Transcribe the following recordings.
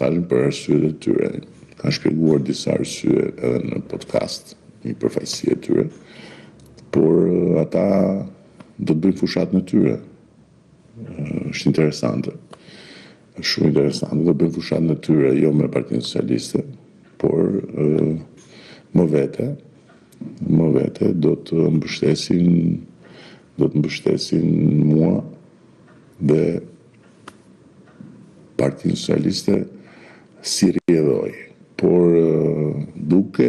mesazhin për arsyet e tyre. Kanë shpjeguar disa arsye edhe në podcast, një përfaqësi e tyre, por ata do të bëjnë fushatën e tyre. Është interesante. Është shumë interesante, do bëjnë fushatën e tyre jo me Partinë Socialiste, por më vete do të mbështesin mua dhe Partinë Socialiste si rrjedhoj, por duke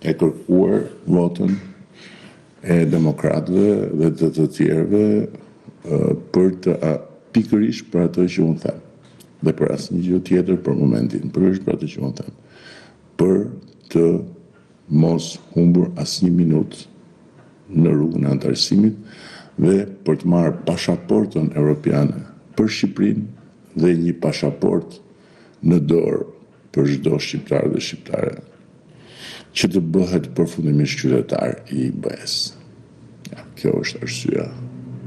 e kërkuar votën e demokratëve dhe të tjerëve për të pikërisht për atë që unë them, dhe për asnjë gjë tjetër për momentin, pikërisht për atë që unë them, për të mos humbur asnjë minutë në rrugën e antarësimit dhe për të marrë pasaportën europiane për Shqipërinë dhe një pasaport në dorë për çdo shqiptar dhe shqiptare që të bëhet përfundimisht qytetar I BE-s. Ja, kjo është arsyeja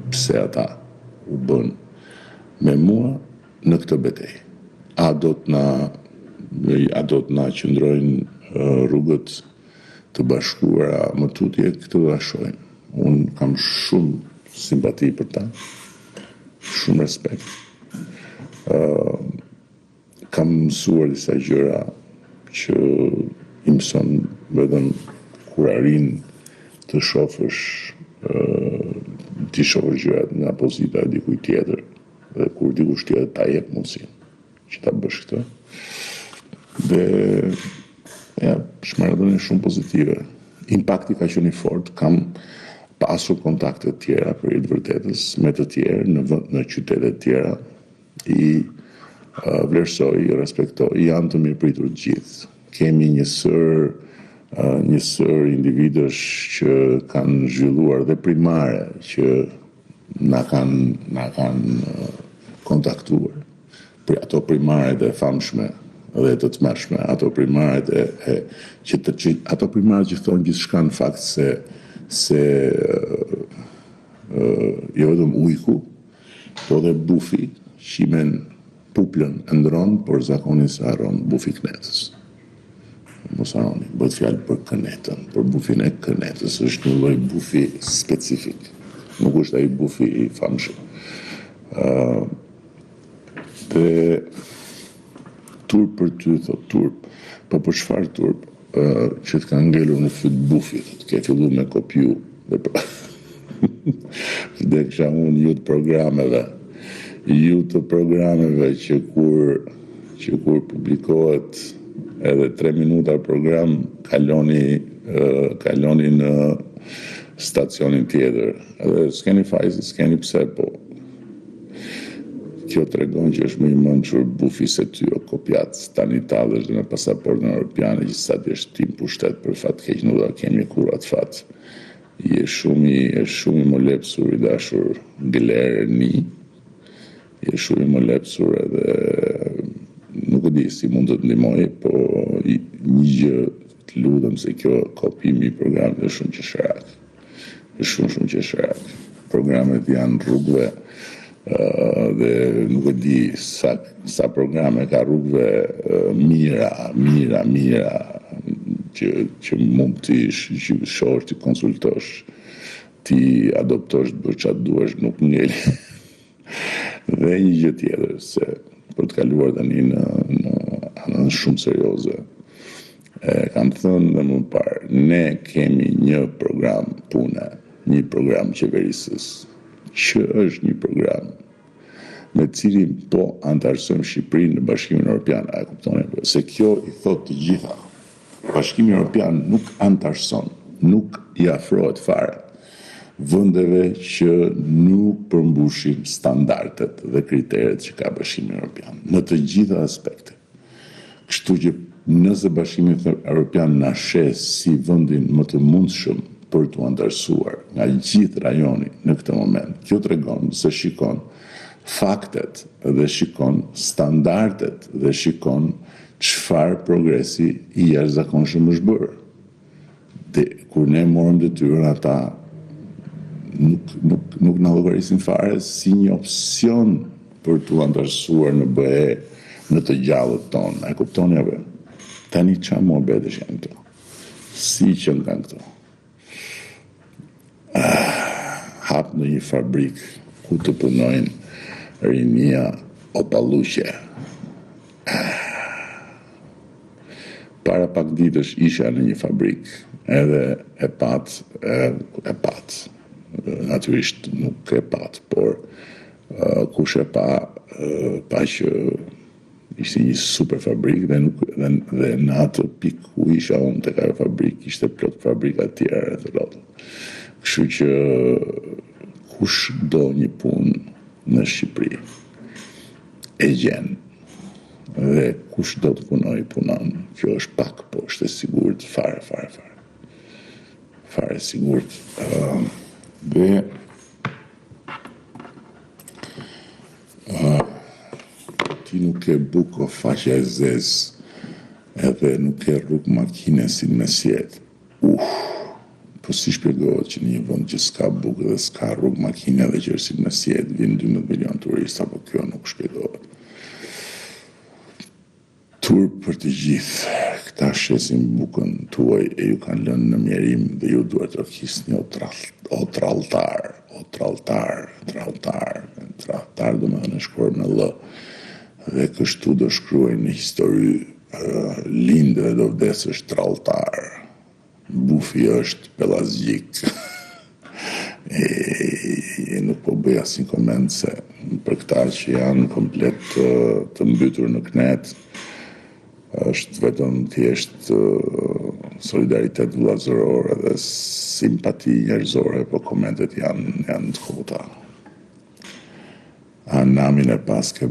pse ata u bën me mua në këtë betejë. A do të na qëndrojnë rrugët të bashkuara më tutje, këtë do ta shohim. Unë kam shumë simpati për ta, shumë respekt. Kam mësuar disa gjëra që I mëson vetëm kur arrin të shohësh gjërat nga pozita e dikujt tjetër dhe kur dikush tjetër ta jep mundësinë që ta bësh këtë. Dhe ja, shmërdhënie shumë pozitive. Impakti ka qenë I fortë, kam pasur kontakte të tjera për I të vërtetës me të tjerë në qytete të tjera. I vlerësoj, I respektoj, janë të mirëpritur gjithë. Kemi një sër individësh që kanë zhvilluar dhe primare që na kanë kontaktuar. Për ato primaret e famshme dhe të tmerrshme, ato primaret ato primaret që thonë gjithçka në fakt se jo vetëm ujku, po dhe bufi, qimen puplën e ndron, por zakonin se harron bufi knetës. Mos harroni, bëhet fjalë për kënetën, për bufin e kënetës, është një lloj bufi specifik. Nuk është ai bufi I famshëm. Dhe turp për ty, thot turp, po për çfarë turp? Që të ka ngelur në fyt bufit, të ke filluar me kopju dhe kisha unë ju të programeve që kur publikohet edhe 3 minuta program kaloni në stacionin tjetër. Edhe s'keni fajse, s'keni pse, po kjo tregon që është më I mençur bufi se ty o kopjat tani tallesh në pasaportën europiane që sa ti është tim pushtet për fat keq nuk do kemi kur atë fat. Je shumë I molepsur I dashur Glerni. Je shumë I molepsur edhe nuk e di si mund të ndihmoj, po një gjë të lutem se kjo kopimi I programit është shumë qesharak. Është shumë qesharak. Programet janë rrugëve dhe nuk e di sa programe ka rrugëve mira që mund të shohësh, të konsultosh, ti adoptosh, të bësh çfarë duash, nuk ngeli. Dhe një gjë tjetër, se për të kaluar tani në anën shumë serioze, kam thënë dhe më parë, ne kemi një program pune, një program qeverisës, që është një program me cilin po antarësojmë Shqipërinë në Bashkimin Evropian. A e kuptoni? Se kjo I thot të gjitha. Bashkimi Evropian nuk antarëson, nuk I afrohet fare vendeve që nuk përmbushin standardet dhe kriteret që ka Bashkimi Evropian në të gjitha aspekte. Kështu që nëse Bashkimi Evropian na sheh si vendin më të mundshëm për të antarësuar nga gjithë rajoni në këtë moment, kjo tregon se shikon faktet dhe shikon standardet dhe shikon çfarë progresi I jashtëzakonshëm është bërë. Dhe kur ne morëm detyrën, ata nuk na llogarisin fare si një opsion për të antarësuar në BE në të gjallët tonë, e kuptoni apo? Tani çfarë mohabetësh janë këto? Si që nga këto? Hap në një fabrik ku të punojnë rinia opalluqe. Para pak ditësh isha në një fabrik, edhe e pat, natyrisht nuk e pat, por kush e pa që ishte një super fabrik dhe në atë pikë ku isha unë tek ajo fabrik ishte plot fabrika të tjera rreth rrotën. Kështu që kush do një punë në Shqipëri e gjen. Dhe kush do të punoj punon. Kjo është pak, po është e sigurt fare. Fare sigurt. Dhe ti nuk ke buk o faqe e zez, edhe nuk ke rrug makine si në mesjet. Po si shpjegohet që një vend që s'ka buk dhe s'ka rrug makine dhe që është si në mesjet, vinë 12 milion turista, po kjo nuk shpjegohet. Tur për të gjithë, këta shesin bukën tuaj e ju kanë lënë në mjerim dhe ju duhet të kisni o tralltar, do më në shkruar me lë, dhe kështu do shkruaj në histori lindë dhe do vdesësh tralltar. Bufi është pelazgjik. E nuk po bëj asnjë koment se për këta që janë komplet të mbytur në knet, është vetëm thjesht solidaritet vëllazërore dhe simpati njerëzore, po komentet janë të kota. A namin e paske